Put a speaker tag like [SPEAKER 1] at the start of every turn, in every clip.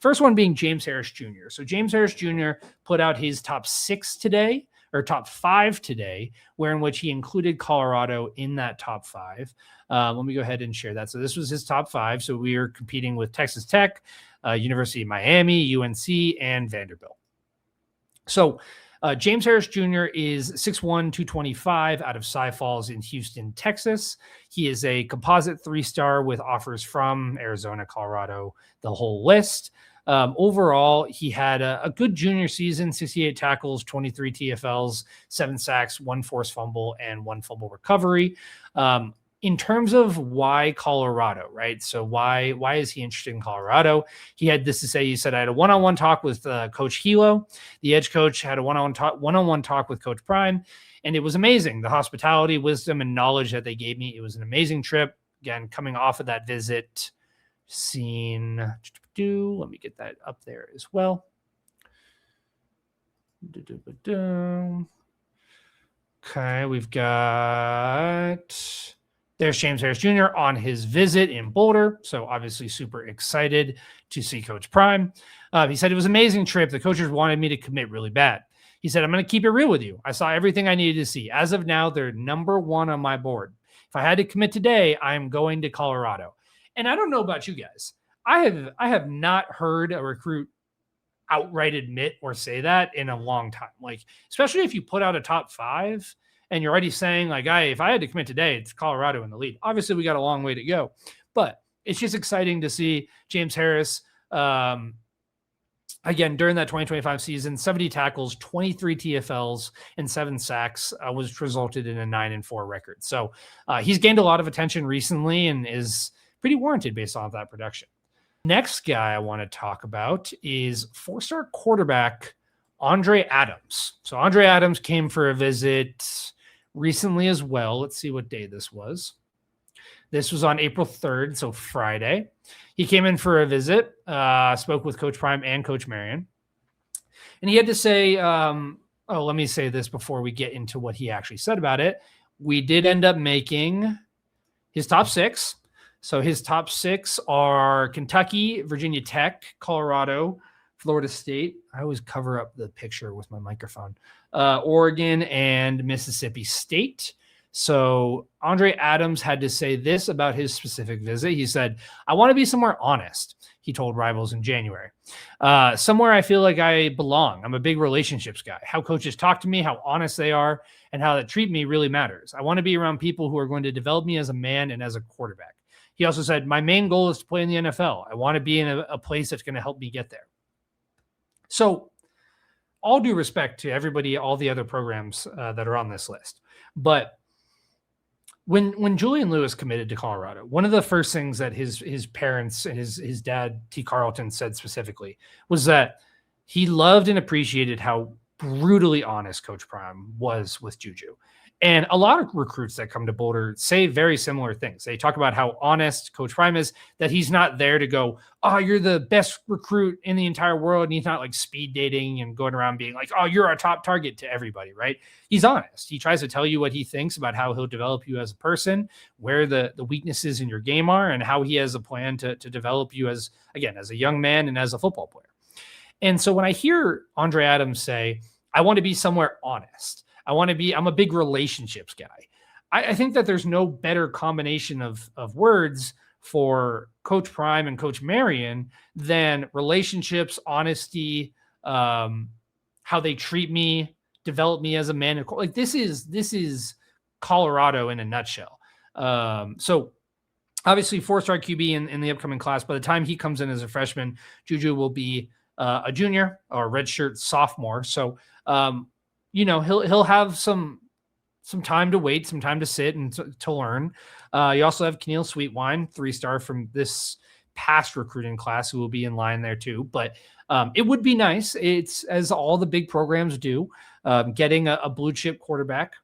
[SPEAKER 1] First one being James Harris Jr. So James Harris Jr. put out his top 6 today, or top 5 today, where in which he included Colorado in that top 5. Let me go ahead and share that. So this was his top 5. So we are competing with Texas Tech, University of Miami, UNC, and Vanderbilt. So James Harris Jr. is 6'1", 225 out of Cy Falls in Houston, Texas. He is a composite 3-star with offers from Arizona, Colorado, the whole list. Overall, he had a good junior season, 68 tackles, 23 TFLs, 7 sacks, 1 forced fumble, and 1 fumble recovery. In terms of why Colorado, right? So why is he interested in Colorado? He had this to say. He said, I had a one-on-one talk with Coach Hilo. The edge coach had a one-on-one talk with Coach Prime, and it was amazing. The hospitality, wisdom, and knowledge that they gave me. It was an amazing trip. Again, coming off of that visit, let me get that up there as well. Okay, we've got... There's James Harris Jr. on his visit in Boulder. So obviously super excited to see Coach Prime. He said it was an amazing trip. The coaches wanted me to commit really bad. He said, I'm going to keep it real with you. I saw everything I needed to see. As of now, they're number 1 on my board. If I had to commit today, I'm going to Colorado. And I don't know about you guys. I have not heard a recruit outright admit or say that in a long time. Like, especially if you put out a top 5 and you're already saying, like, if I had to commit today, it's Colorado in the lead. Obviously, we got a long way to go. But it's just exciting to see James Harris, again, during that 2025 season, 70 tackles, 23 TFLs, and 7 sacks, which resulted in a 9-4 record. So he's gained a lot of attention recently and is pretty warranted based off that production. Next guy I want to talk about is 4-star quarterback Andre Adams. So Andre Adams came for a visit recently as well. Let's see what day this was. This was on April 3rd, so Friday. He came in for a visit, spoke with Coach Prime and Coach Marion. And he had to say, let me say this before we get into what he actually said about it. We did end up making his top 6. So his top 6 are Kentucky, Virginia Tech, Colorado, Florida State. I always cover up the picture with my microphone. Oregon and Mississippi State. So Andre Adams had to say this about his specific visit. He said, I want to be somewhere honest, he told Rivals in January. Somewhere I feel like I belong. I'm a big relationships guy. How coaches talk to me, how honest they are, and how they treat me really matters. I want to be around people who are going to develop me as a man and as a quarterback. He also said, my main goal is to play in the NFL. I want to be in a place that's going to help me get there. So all due respect to everybody, all the other programs that are on this list. But when Julian Lewis committed to Colorado, one of the first things that his parents and his dad, T. Carlton, said specifically was that he loved and appreciated how brutally honest Coach Prime was with Juju. And a lot of recruits that come to Boulder say very similar things. They talk about how honest Coach Prime is, that he's not there to go, oh, you're the best recruit in the entire world. And he's not like speed dating and going around being like, oh, you're our top target to everybody, right? He's honest. He tries to tell you what he thinks about how he'll develop you as a person, where the weaknesses in your game are, and how he has a plan to develop you as a young man and as a football player. And so when I hear Andre Adams say, I want to be somewhere honest, I'm a big relationships guy. I think that there's no better combination of words for Coach Prime and Coach Marion than relationships, honesty, how they treat me, develop me as a man. Like this is Colorado in a nutshell. So obviously 4-star QB in the upcoming class. By the time he comes in as a freshman, Juju will be a junior or redshirt sophomore. So, he'll have some time to wait, some time to sit and to learn. You also have Keneal Sweetwine, 3-star from this past recruiting class, who will be in line there too. But it would be nice. It's as all the big programs do. Getting a blue chip quarterback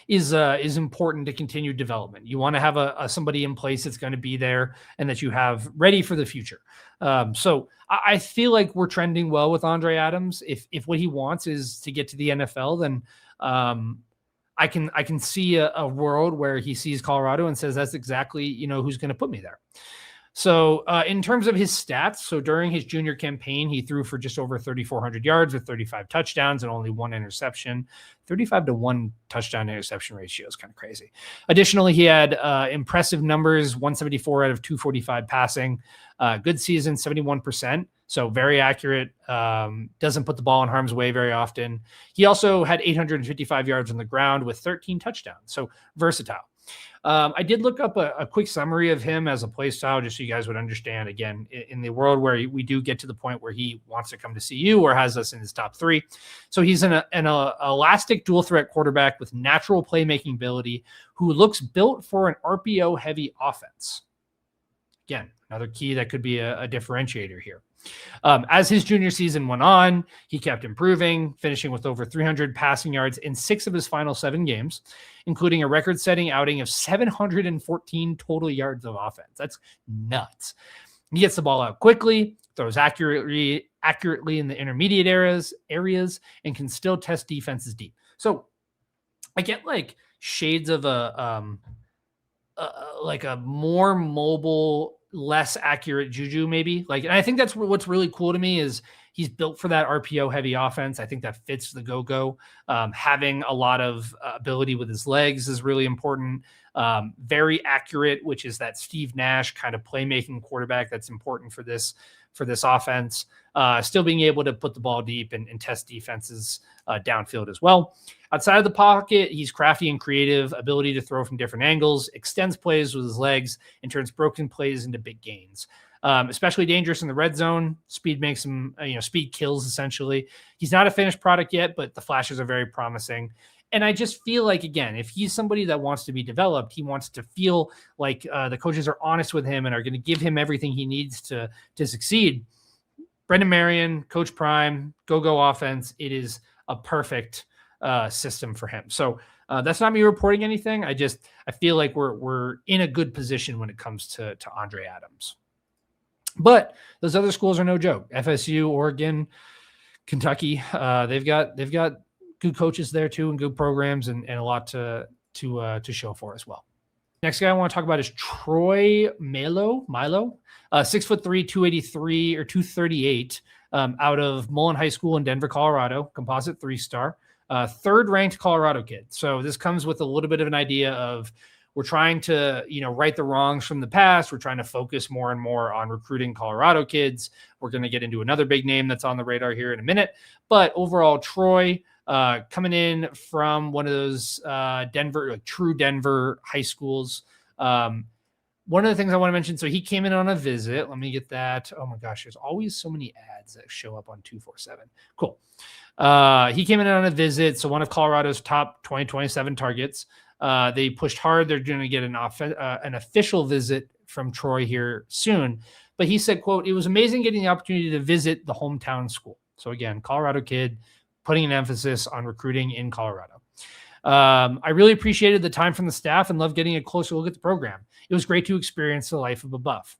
[SPEAKER 1] is important to continue development. You want to have somebody in place that's going to be there and that you have ready for the future. So I feel like we're trending well with Andre Adams. If what he wants is to get to the NFL, then I can see a world where he sees Colorado and says, that's exactly, who's going to put me there. So in terms of his stats, so during his junior campaign, he threw for just over 3,400 yards with 35 touchdowns and only 1 interception. 35 to 1 touchdown interception ratio is kind of crazy. Additionally, he had impressive numbers, 174 out of 245 passing. Good season, 71%. So very accurate. Doesn't put the ball in harm's way very often. He also had 855 yards on the ground with 13 touchdowns. So versatile. I did look up a quick summary of him as a play style, just so you guys would understand. Again, in the world where we do get to the point where he wants to come to CU or has us in his top 3. So he's an elastic dual threat quarterback with natural playmaking ability who looks built for an RPO heavy offense. Again, another key that could be a differentiator here. As his junior season went on, he kept improving, finishing with over 300 passing yards in 6 of his final 7 games, including a record-setting outing of 714 total yards of offense. That's nuts. He gets the ball out quickly, throws accurately in the intermediate areas, and can still test defenses deep. So I get like shades of a more mobile, less accurate Juju, maybe. And I think that's what's really cool to me is he's built for that RPO heavy offense. I think that fits the go-go. Having a lot of ability with his legs is really important. Very accurate, which is that Steve Nash kind of playmaking quarterback that's important for this offense. Still being able to put the ball deep and test defenses downfield as well. Outside of the pocket, he's crafty and creative, ability to throw from different angles, extends plays with his legs, and turns broken plays into big gains. Especially dangerous in the red zone. Speed makes him, speed kills essentially. He's not a finished product yet, but the flashes are very promising. And I just feel like, again, if he's somebody that wants to be developed, he wants to feel like the coaches are honest with him and are going to give him everything he needs to succeed. Brendan Marion, Coach Prime, go offense. It is a perfect system for him. So that's not me reporting anything. I feel like we're in a good position when it comes to Andre Adams. But those other schools are no joke. FSU, Oregon, Kentucky. They've got good coaches there too, and good programs, and a lot to show for as well. Next guy I want to talk about is Troy Mailo. 6'3", 283 or 238, out of Mullen High School in Denver, Colorado. Composite 3-star, third-ranked Colorado kid. So this comes with a little bit of an idea of we're trying to right the wrongs from the past. We're trying to focus more and more on recruiting Colorado kids. We're going to get into another big name that's on the radar here in a minute. But overall, Troy coming in from one of those true Denver high schools. One of the things I want to mention, so he came in on a visit. Let me get that. Oh my gosh, there's always so many ads that show up on 247. Cool. He came in on a visit. So one of Colorado's top 2027 targets. They pushed hard. They're going to get an official visit from Troy here soon. But he said, quote, "It was amazing getting the opportunity to visit the hometown school." So again, Colorado kid, putting an emphasis on recruiting in Colorado. I really appreciated the time from the staff and loved getting a closer look at the program. It was great to experience the life of a Buff.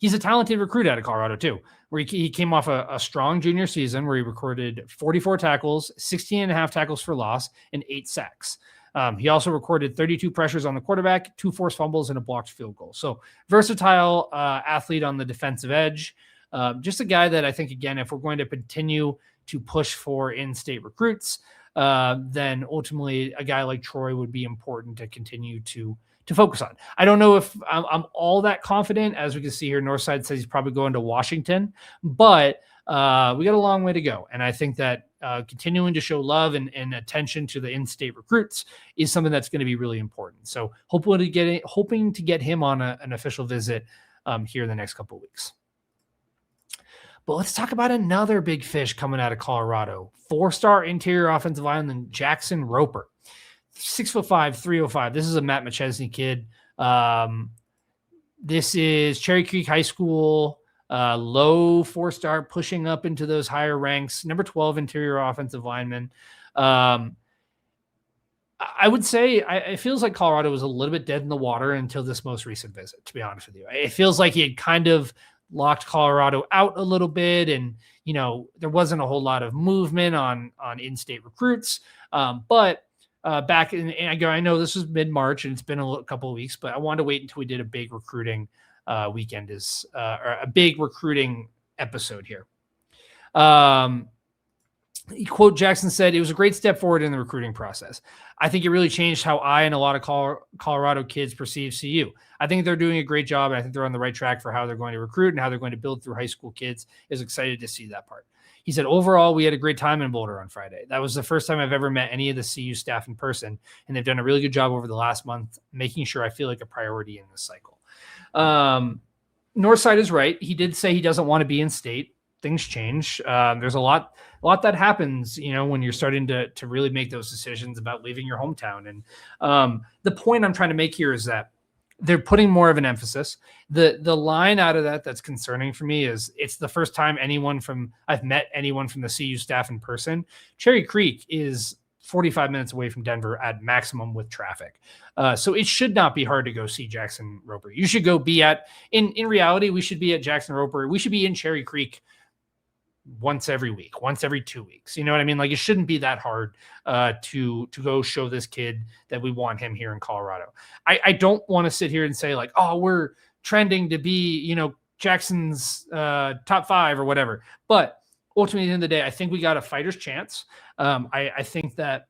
[SPEAKER 1] He's a talented recruit out of Colorado too, where he came off a strong junior season where he recorded 44 tackles, 16 and a half tackles for loss, and 8 sacks. He also recorded 32 pressures on the quarterback, 2 forced fumbles, and a blocked field goal. So versatile athlete on the defensive edge. Just a guy that I think, again, if we're going to continue to push for in-state recruits, then ultimately a guy like Troy would be important to continue to focus on. I don't know if I'm all that confident. As we can see here, Northside says he's probably going to Washington, but we got a long way to go. And I think that continuing to show love and attention to the in-state recruits is something that's going to be really important. So hoping to get him on an official visit here in the next couple of weeks. But let's talk about another big fish coming out of Colorado. 4-star interior offensive lineman Jackson Roper. 6'5", 305. This is a Matt McChesney kid. This is Cherry Creek High School, low 4-star, pushing up into those higher ranks. Number 12 interior offensive lineman. I would say it feels like Colorado was a little bit dead in the water until this most recent visit, to be honest with you. It feels like he had kind of locked Colorado out a little bit, and there wasn't a whole lot of movement on in-state recruits. But back in, and I know this was mid-March and it's been a couple of weeks, but I wanted to wait until we did a big recruiting weekend is or a big recruiting episode here. Quote, Jackson said, "It was a great step forward in the recruiting process. I think it really changed how I and a lot of Colorado kids perceive CU. I think they're doing a great job, and I think they're on the right track for how they're going to recruit and how they're going to build through high school kids. Is excited to see that part." He said, "Overall, we had a great time in Boulder on Friday. That was the first time I've ever met any of the CU staff in person, and they've done a really good job over the last month, making sure I feel like a priority in this cycle." Northside is right. He did say he doesn't want to be in state. Things change. There's a lot that happens, when you're starting to really make those decisions about leaving your hometown. And the point I'm trying to make here is that they're putting more of an emphasis. The line out of that's concerning for me is it's the first time I've met anyone from the CU staff in person. Cherry Creek is 45 minutes away from Denver at maximum with traffic. So it should not be hard to go see Jackson Roper. You should go be in reality, we should be at Jackson Roper. We should be in Cherry Creek once every week, once every 2 weeks. You know what I mean? Like, it shouldn't be that hard to go show this kid that we want him here in Colorado. I don't want to sit here and say like, oh, we're trending to be, Jackson's top 5 or whatever. But ultimately, at the end of the day, I think we got a fighter's chance. I think that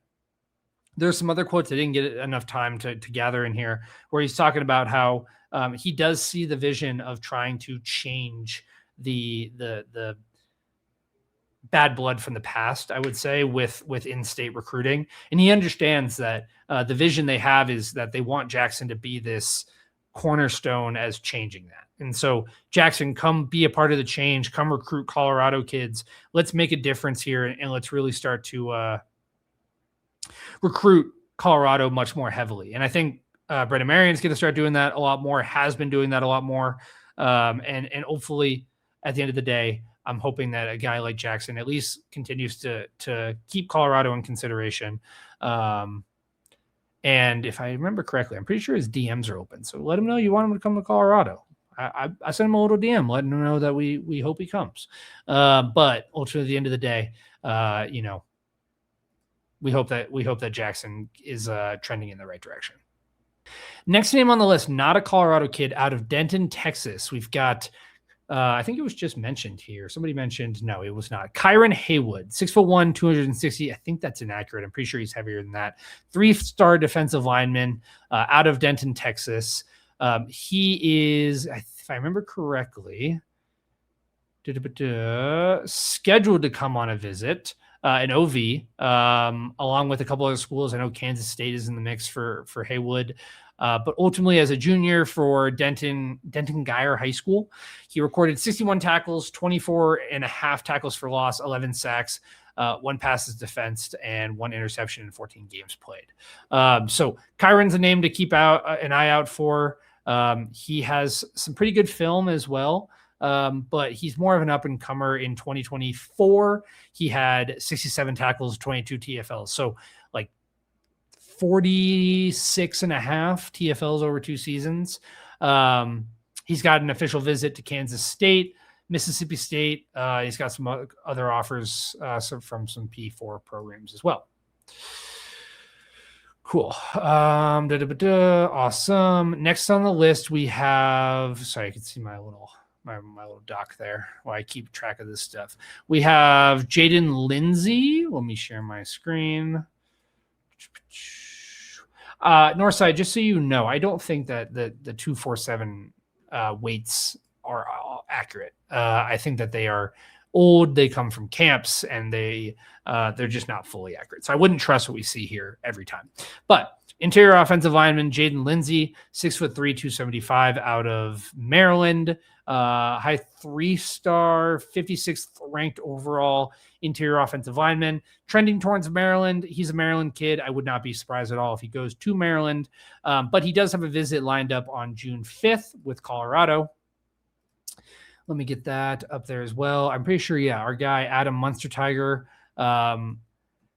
[SPEAKER 1] there's some other quotes I didn't get enough time to gather in here, where he's talking about how he does see the vision of trying to change the bad blood from the past, I would say, with in-state recruiting. And he understands that the vision they have is that they want Jackson to be this cornerstone as changing that. And so, Jackson, come be a part of the change, come recruit Colorado kids. Let's make a difference here, and let's really start to recruit Colorado much more heavily. And I think Brendan Marion's going to start doing that a lot more, has been doing that a lot more. And hopefully at the end of the day, I'm hoping that a guy like Jackson at least continues to keep Colorado in consideration. And if I remember correctly, I'm pretty sure his DMs are open. So let him know you want him to come to Colorado. I sent him a little DM, letting him know that we hope he comes. But ultimately, at the end of the day, we hope that Jackson is trending in the right direction. Next name on the list, not a Colorado kid, out of Denton, Texas. We've got, I think it was just mentioned here. Somebody mentioned, no, it was not. Kairen Haywood, 6'1", 260. I think that's inaccurate. I'm pretty sure he's heavier than that. 3-star defensive lineman out of Denton, Texas. He is, if I remember correctly, scheduled to come on a visit, an OV, along with a couple other schools. I know Kansas State is in the mix for Haywood. But ultimately, as a junior for Denton Guyer High School, he recorded 61 tackles, 24 and a half tackles for loss, 11 sacks, 1 passes defensed, and 1 interception in 14 games played. So Kairen's a name to keep an eye out for. He has some pretty good film as well. But he's more of an up-and-comer. In 2024, he had 67 tackles, 22 TFLs. So, 46 and a half TFLs over 2 seasons. He's got an official visit to Kansas State, Mississippi State. He's got some other offers from some P4 programs as well. Cool. Awesome. Next on the list, we have, sorry, I can see my little doc there while I keep track of this stuff. We have Jaden Lindsay. Let me share my screen. Northside, just so you know, I don't think that the 247 weights are accurate. I think that they are old. They come from camps, and they're just not fully accurate. So I wouldn't trust what we see here every time. But interior offensive lineman Jaden Lindsay, 6'3", 275, out of Maryland. High 3-star, 56th ranked overall interior offensive lineman, trending towards Maryland. He's a Maryland kid. I would not be surprised at all if he goes to Maryland. But he does have a visit lined up on June 5th with Colorado. Let me get that up there as well. I'm pretty sure, our guy Adam Munster Tiger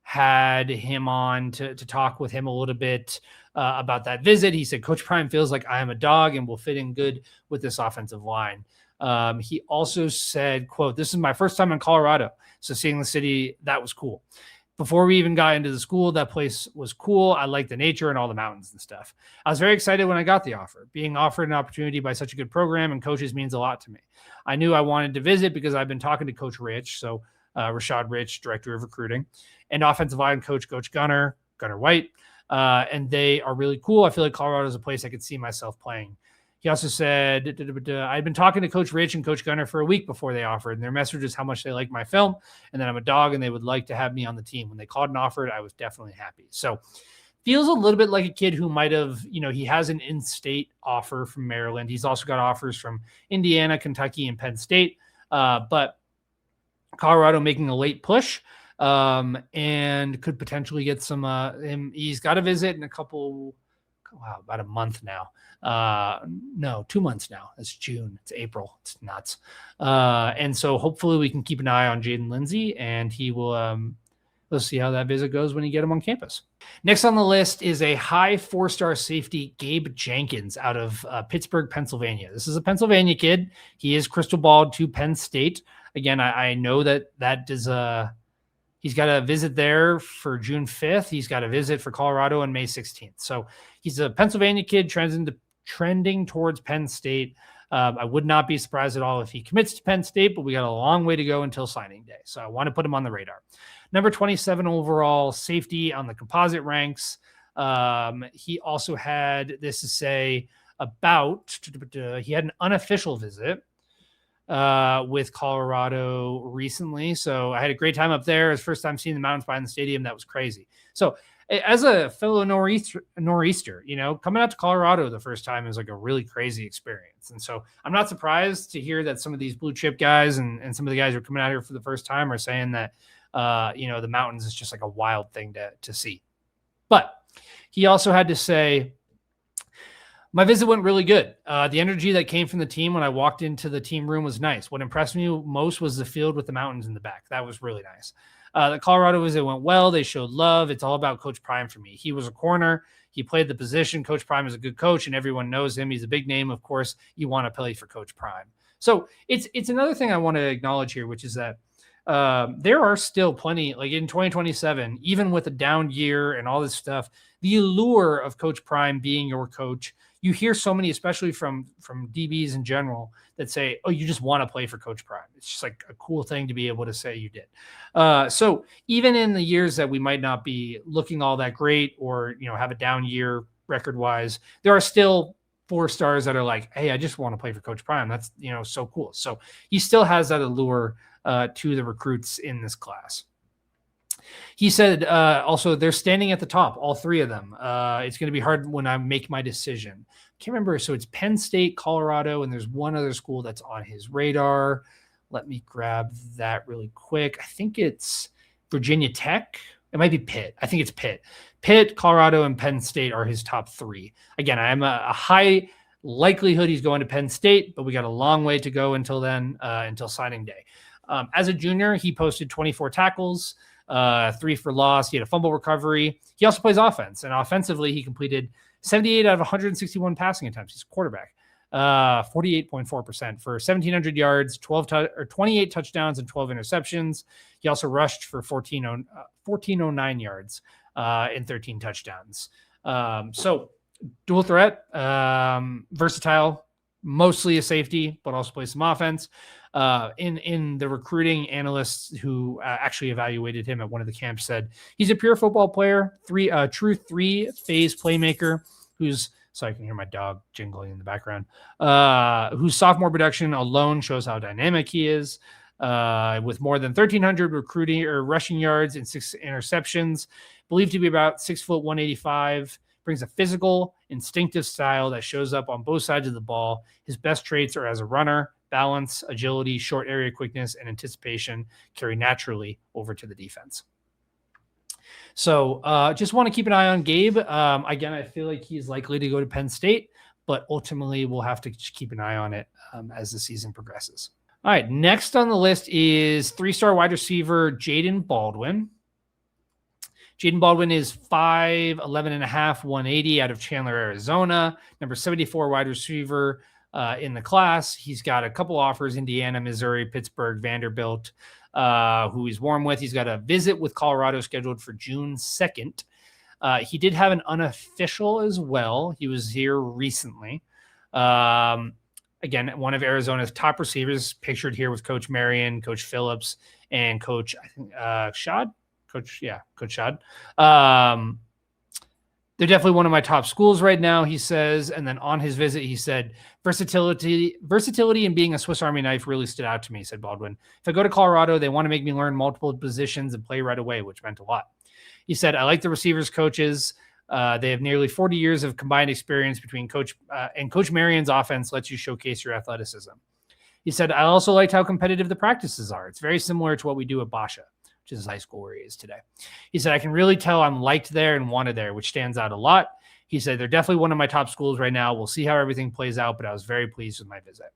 [SPEAKER 1] had him on to talk with him a little bit about that visit. He said, Coach Prime feels like I am a dog and will fit in good with this offensive line. He also said, quote, "This is my first time in Colorado, so seeing the city, that was cool. Before we even got into the school, that place was cool. I liked the nature and all the mountains and stuff. I was very excited when I got the offer. Being offered an opportunity by such a good program and coaches means a lot to me. I knew I wanted to visit because I've been talking to Coach Rich, so Rashad Rich, director of recruiting, and offensive line coach Gunnar White, and they are really cool. I feel like Colorado is a place I could see myself playing. He also said, I'd been talking to Coach Rich and Coach Gunnar for a week before they offered, and their message is how much they like my film and that I'm a dog and they would like to have me on the team. When they called and offered, I was definitely happy. So feels a little bit like a kid who might have, he has an in-state offer from Maryland. He's also got offers from Indiana, Kentucky, and Penn State, but Colorado making a late push and could potentially get some, he's got a visit in about a month now. No, 2 months now. It's June. It's April. It's nuts. And so hopefully we can keep an eye on Jaden Lindsay, and he will. We'll see how that visit goes when you get him on campus. Next on the list is a high 4-star safety, Gabe Jenkins, out of Pittsburgh, Pennsylvania. This is a Pennsylvania kid. He is crystal balled to Penn State. Again, I know that is he's got a visit there for June 5th. He's got a visit for Colorado on May 16th. So he's a Pennsylvania kid trending towards Penn State. I would not be surprised at all if he commits to Penn State, but we got a long way to go until signing day. So I want to put him on the radar. Number 27 overall safety on the composite ranks. He also had this to say about, he had an unofficial visit with Colorado recently. So I had a great time up there. His first time seeing the mountains behind the stadium. That was crazy. So as a fellow Nor'easter, coming out to Colorado the first time is like a really crazy experience. And so I'm not surprised to hear that some of these blue chip guys and some of the guys who are coming out here for the first time are saying that, the mountains is just like a wild thing to see. But he also had to say, my visit went really good. The energy that came from the team when I walked into the team room was nice. What impressed me most was the field with the mountains in the back. That was really nice. The Colorado visit went well. They showed love. It's all about Coach Prime for me. He was a corner. He played the position. Coach Prime is a good coach, and everyone knows him. He's a big name. Of course, you want to play for Coach Prime. So it's another thing I want to acknowledge here, which is that there are still plenty, like in 2027, even with a down year and all this stuff, the allure of Coach Prime being your coach. You hear so many, especially from DBs in general, that say, oh, you just want to play for Coach Prime. It's just like a cool thing to be able to say you did. So even in the years that we might not be looking all that great or, have a down year record-wise, there are still 4 stars that are like, hey, I just want to play for Coach Prime. That's, so cool. So he still has that allure to the recruits in this class. He said also they're standing at the top, all 3 of them. It's going to be hard when I make my decision. Can't remember. So it's Penn State, Colorado, and there's one other school that's on his radar. Let me grab that really quick. I think it's Virginia Tech. It might be Pitt. I think it's Pitt. Pitt, Colorado, and Penn State are his top 3. Again, I'm a high likelihood he's going to Penn State, but we got a long way to go until then, until signing day. As a junior, he posted 24 tackles, 3 for loss. He had a fumble recovery. He also plays offense, and offensively, he completed 78 out of 161 passing attempts. He's a quarterback, 48.4% for 1,700 yards, 28 touchdowns, and 12 interceptions. He also rushed for 1,409 yards and 13 touchdowns. So dual threat, versatile, mostly a safety, but also plays some offense. In the recruiting analysts who actually evaluated him at one of the camps said he's a pure football player, true 3-phase playmaker who's, sorry, I can hear my dog jingling in the background, whose sophomore production alone shows how dynamic he is, with more than 1,300 recruiting or rushing yards and 6 interceptions, believed to be about 6 foot 185, brings a physical, instinctive style that shows up on both sides of the ball. His best traits are as a runner, balance, agility, short area quickness, and anticipation carry naturally over to the defense. So just want to keep an eye on Gabe. Again, I feel like he's likely to go to Penn State, but ultimately we'll have to keep an eye on it as the season progresses. All right, next on the list is 3-star wide receiver Jaden Baldwin. Jaden Baldwin is 5'11.5", 180 out of Chandler, Arizona. Number 74 wide receiver in the class. He's got a couple offers: Indiana, Missouri, Pittsburgh, Vanderbilt, who he's warm with. He's got a visit with Colorado scheduled for June 2nd. He did have an unofficial as well. He was here recently. Again, one of Arizona's top receivers, pictured here with Coach Marion, Coach Phillips, and Coach Shad. Coach Shad. They're definitely one of my top schools right now, he says. And then on his visit, he said, versatility and being a Swiss Army knife really stood out to me, said Baldwin. If I go to Colorado, they want to make me learn multiple positions and play right away, which meant a lot. He said, I like the receivers coaches. They have nearly 40 years of combined experience between Coach Marion's offense lets you showcase your athleticism. He said, I also liked how competitive the practices are. It's very similar to what we do at Basha, which is his high school where he is today. He said, I can really tell I'm liked there and wanted there, which stands out a lot. He said, they're definitely one of my top schools right now. We'll see how everything plays out, but I was very pleased with my visit.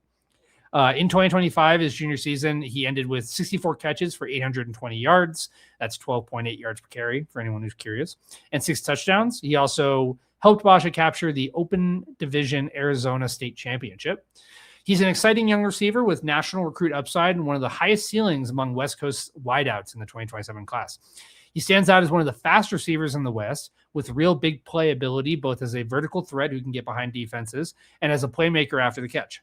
[SPEAKER 1] In 2025, his junior season, he ended with 64 catches for 820 yards. That's 12.8 yards per carry for anyone who's curious, and 6 touchdowns. He also helped Basha capture the Open Division Arizona State Championship. He's an exciting young receiver with national recruit upside and one of the highest ceilings among West Coast wideouts in the 2027 class. He stands out as one of the fast receivers in the West with real big play ability, both as a vertical threat who can get behind defenses and as a playmaker after the catch.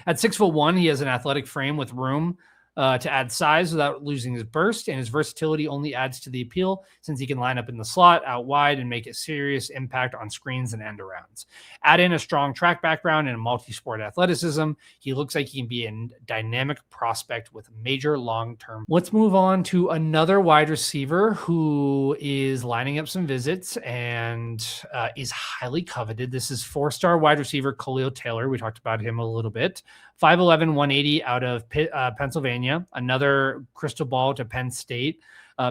[SPEAKER 1] At 6'1", he has an athletic frame with room to add size without losing his burst, and his versatility only adds to the appeal since he can line up in the slot, out wide, and make a serious impact on screens and end arounds. Add in a strong track background and a multi-sport athleticism, he looks like he can be a dynamic prospect with major long-term. Let's move on to another wide receiver who is lining up some visits and is highly coveted. This is 4-star wide receiver Khil Taylor. We talked about him a little bit. 5'11", 180 out of Pennsylvania, another crystal ball to Penn State.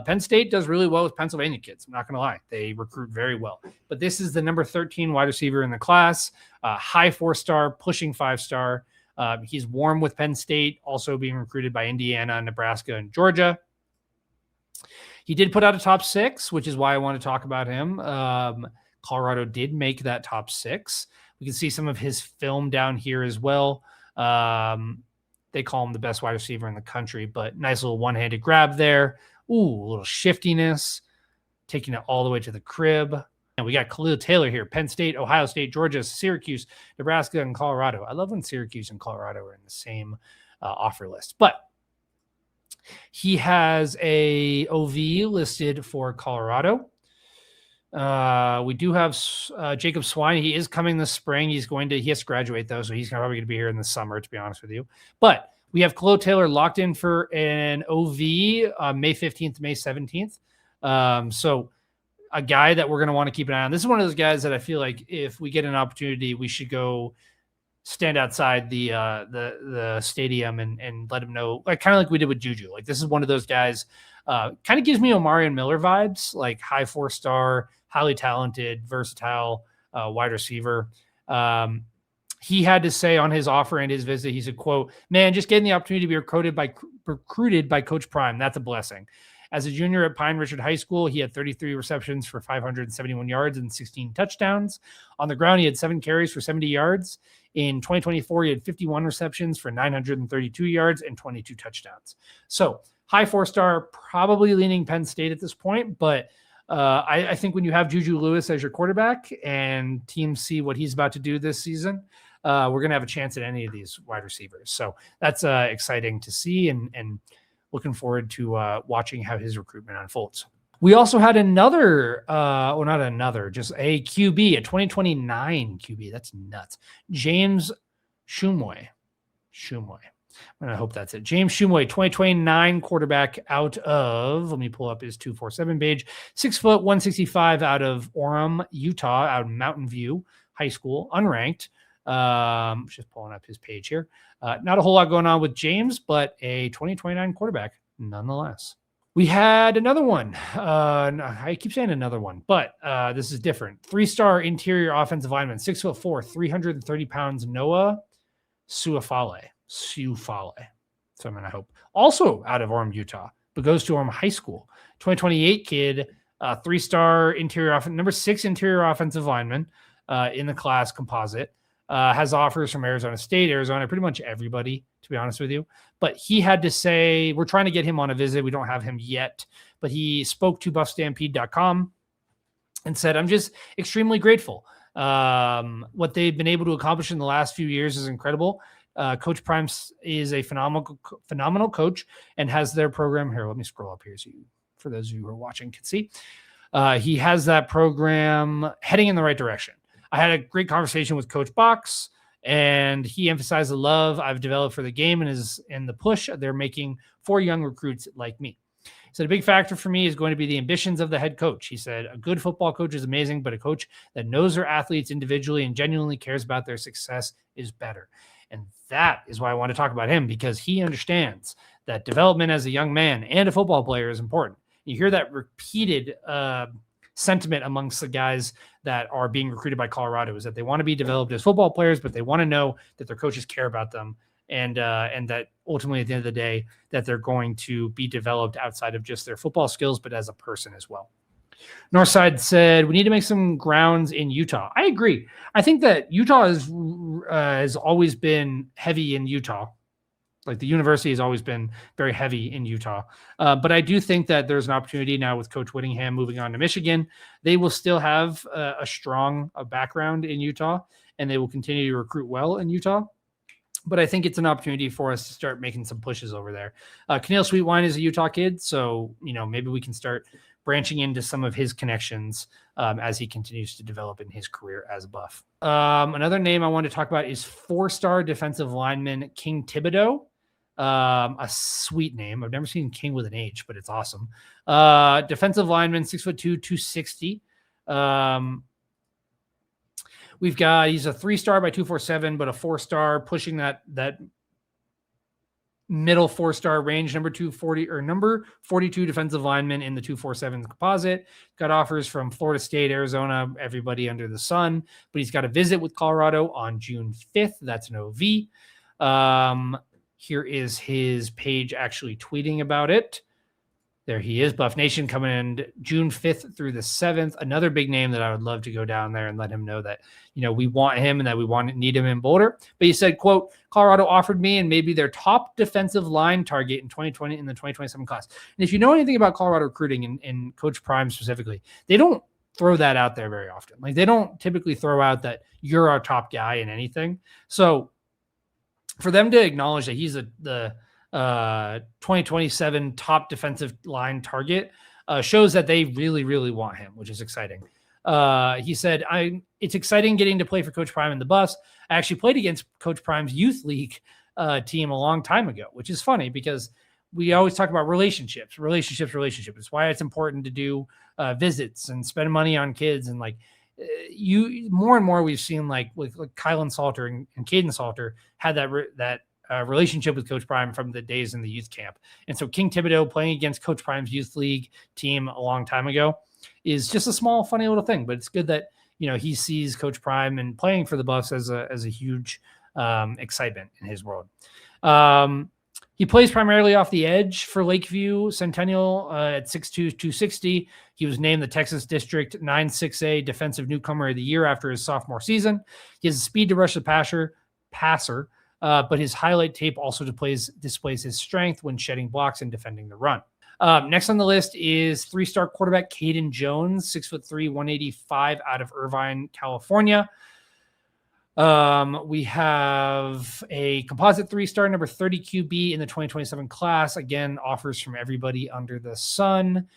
[SPEAKER 1] Penn State does really well with Pennsylvania kids. I'm not going to lie. They recruit very well. But this is the number 13 wide receiver in the class, high 4-star, pushing 5-star. He's warm with Penn State, also being recruited by Indiana, Nebraska, and Georgia. He did put out a top 6, which is why I want to talk about him. Colorado did make that top 6. We can see some of his film down here as well. They call him the best wide receiver in the country, but nice little one-handed grab there. Ooh, a little shiftiness, taking it all the way to the crib. And we got Khil Taylor here, Penn State, Ohio State, Georgia, Syracuse, Nebraska, and Colorado. I love when Syracuse and Colorado are in the same offer list. But he has a OV listed for Colorado. We do have Jacob Swine. He is coming this spring. He has to graduate though, so he's probably going to be here in the summer, to be honest with you. But we have Khil Taylor locked in for an OV May 15th, May 17th. So a guy that we're going to want to keep an eye on. This is one of those guys that I feel like if we get an opportunity, we should go stand outside the stadium and let him know, like kind of like we did with Juju. Like this is one of those guys. Kind of gives me Omarion Miller vibes, like high 4-star, highly talented, versatile wide receiver. He had to say on his offer and his visit, he said, quote, man, just getting the opportunity to be recruited by Coach Prime. That's a blessing. As a junior at Pine Richard High School, he had 33 receptions for 571 yards and 16 touchdowns. On the ground, he had 7 carries for 70 yards. In 2024, he had 51 receptions for 932 yards and 22 touchdowns. So high 4-star, probably leaning Penn State at this point, but I think when you have Juju Lewis as your quarterback and teams see what he's about to do this season, we're going to have a chance at any of these wide receivers. So that's exciting to see and looking forward to watching how his recruitment unfolds. We also had just a QB, a 2029 QB. That's nuts. James Shumway. I hope that's it. James Shumway, 2029 quarterback out of, let me pull up his 247 page, 6 foot, 165 out of Orem, Utah, out of Mountain View High School, unranked. Just pulling up his page here. Not a whole lot going on with James, but a 2029 quarterback nonetheless. We had another one. I keep saying another one, but this is different. 3-star interior offensive lineman, 6'4", 330 pounds, Noah Suafale. So I'm going to hope. Also out of Orem, Utah, but goes to Orem High School. 2028 kid, 3-star interior offense, number 6 interior offensive lineman in the class composite. has offers from Arizona State, Arizona, pretty much everybody, to be honest with you. But he had to say, we're trying to get him on a visit. We don't have him yet, but he spoke to buffstampede.com and said, I'm just extremely grateful. What they've been able to accomplish in the last few years is incredible. Coach Prime is a phenomenal coach and has their program here. Let me scroll up here so you, for those of you who are watching, can see. He has that program heading in the right direction. I had a great conversation with Coach Box, and he emphasized the love I've developed for the game and the push they're making for young recruits like me. He said, a big factor for me is going to be the ambitions of the head coach. He said, a good football coach is amazing, but a coach that knows their athletes individually and genuinely cares about their success is better. And that is why I want to talk about him, because he understands that development as a young man and a football player is important. You hear that repeated sentiment amongst the guys that are being recruited by Colorado, is that they want to be developed as football players, but they want to know that their coaches care about them, and that ultimately at the end of the day that they're going to be developed outside of just their football skills, but as a person as well. Northside said, we need to make some grounds in Utah. I agree. I think that Utah has always been heavy in Utah. Like, the university has always been very heavy in Utah. But I do think that there's an opportunity now with Coach Whittingham moving on to Michigan. They will still have a strong background in Utah, and they will continue to recruit well in Utah. But I think it's an opportunity for us to start making some pushes over there. Keneal Sweetwine is a Utah kid, so maybe we can start branching into some of his connections as he continues to develop in his career as a Buff. Another name I want to talk about is 4-star defensive lineman King Tibido. A sweet name. I've never seen King with an H, but it's awesome. Defensive lineman, 6'2", 260. We've got, he's a 3-star by 247, but a 4-star, pushing that middle 4-star range, number 42 defensive lineman in the 247 composite. Got offers from Florida State, Arizona, everybody under the sun, but he's got a visit with Colorado on June 5th. That's an OV. Here is his page actually tweeting about it. There he is, Buff Nation, coming in June 5th through the 7th. Another big name that I would love to go down there and let him know that, we want him and that we need him in Boulder. But he said, quote, Colorado offered me and maybe their top defensive line target in 2020 in the 2027 class. And if you know anything about Colorado recruiting and Coach Prime specifically, they don't throw that out there very often. Like, they don't typically throw out that you're our top guy in anything. So for them to acknowledge that he's the 2027 top defensive line target shows that they really, really want him, which is exciting. He said, it's exciting getting to play for Coach Prime and the Buffs. I actually played against Coach Prime's youth league team a long time ago, which is funny because we always talk about relationships. It's why it's important to do visits and spend money on kids. And more and more we've seen with Kylan Salter and Caden Salter had that relationship with Coach Prime from the days in the youth camp. And so King Tibido playing against Coach Prime's youth league team a long time ago is just a small, funny little thing, but it's good that, he sees Coach Prime and playing for the Buffs as a huge excitement in his world. He plays primarily off the edge for Lakeview Centennial at 6'2", 260. He was named the Texas District 9-6A Defensive Newcomer of the Year after his sophomore season. He has the speed to rush the passer, but his highlight tape also displays his strength when shedding blocks and defending the run. Next on the list is 3-star quarterback Kaden Jones, 6'3", 185 out of Irvine, California. We have a composite 3-star number 30 QB in the 2027 class. Again, offers from everybody under the sun.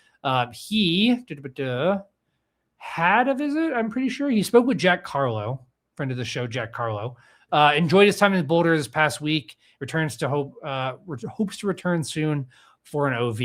[SPEAKER 1] He had a visit. I'm pretty sure he spoke with Jack Carlo, friend of the show, Jack Carlo. Enjoyed his time in Boulder this past week. Hopes to return soon for an OV.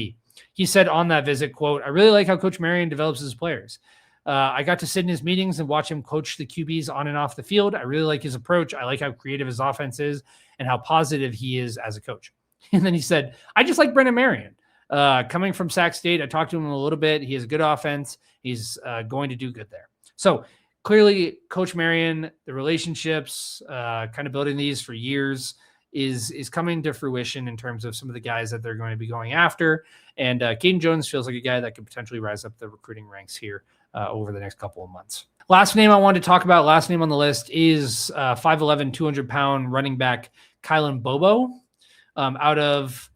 [SPEAKER 1] He said on that visit, quote, I really like how Coach Marion develops his players. I got to sit in his meetings and watch him coach the QBs on and off the field. I really like his approach. I like how creative his offense is and how positive he is as a coach. And then he said, I just like Brendan Marion. Coming from Sac State, I talked to him a little bit. He has a good offense. He's going to do good there. So clearly, Coach Marion, the relationships, kind of building these for years, is coming to fruition in terms of some of the guys that they're going to be going after. And Kaden Jones feels like a guy that could potentially rise up the recruiting ranks here over the next couple of months. Last name I wanted to talk about, last name on the list is 5'11", 200-pound running back Kylan Bobo out of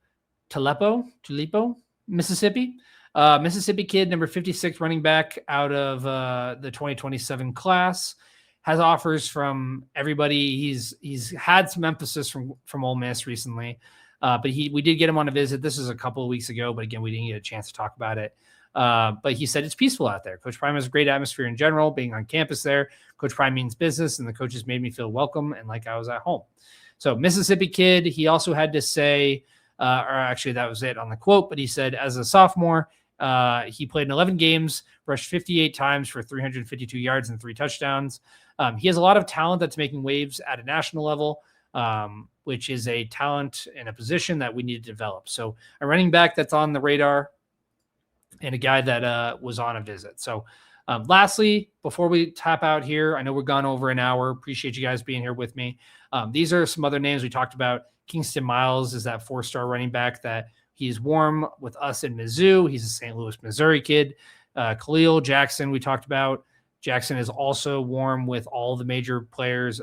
[SPEAKER 1] Tulipo, Mississippi. Mississippi kid, number 56 running back out of the 2027 class. Has offers from everybody. He's had some emphasis from Ole Miss recently, but we did get him on a visit. This is a couple of weeks ago, but again, we didn't get a chance to talk about it. But he said it's peaceful out there. Coach Prime has a great atmosphere in general, being on campus there. Coach Prime means business, and the coaches made me feel welcome and like I was at home. So Mississippi kid, he also had to say, or actually that was it on the quote, but he said as a sophomore, he played in 11 games, rushed 58 times for 352 yards and 3 touchdowns. He has a lot of talent that's making waves at a national level, which is a talent in a position that we need to develop. So a running back that's on the radar and a guy that was on a visit. So lastly, before we tap out here, I know we're gone over an hour. Appreciate you guys being here with me. These are some other names we talked about. Kingston Miles is that 4-star running back that he's warm with us in Mizzou. He's a St. Louis, Missouri kid. Khalil Jackson, we talked about. Jackson is also warm with all the major players,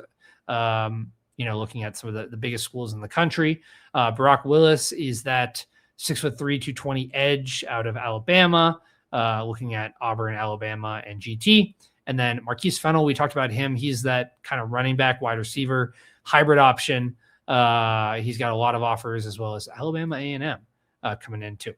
[SPEAKER 1] looking at some of the biggest schools in the country. Barack Willis is that 6'3", 220 edge out of Alabama, looking at Auburn, Alabama, and GT. And then Marquise Fennell, we talked about him. He's that kind of running back, wide receiver, hybrid option. He's got a lot of offers as well as Alabama A&M coming in too.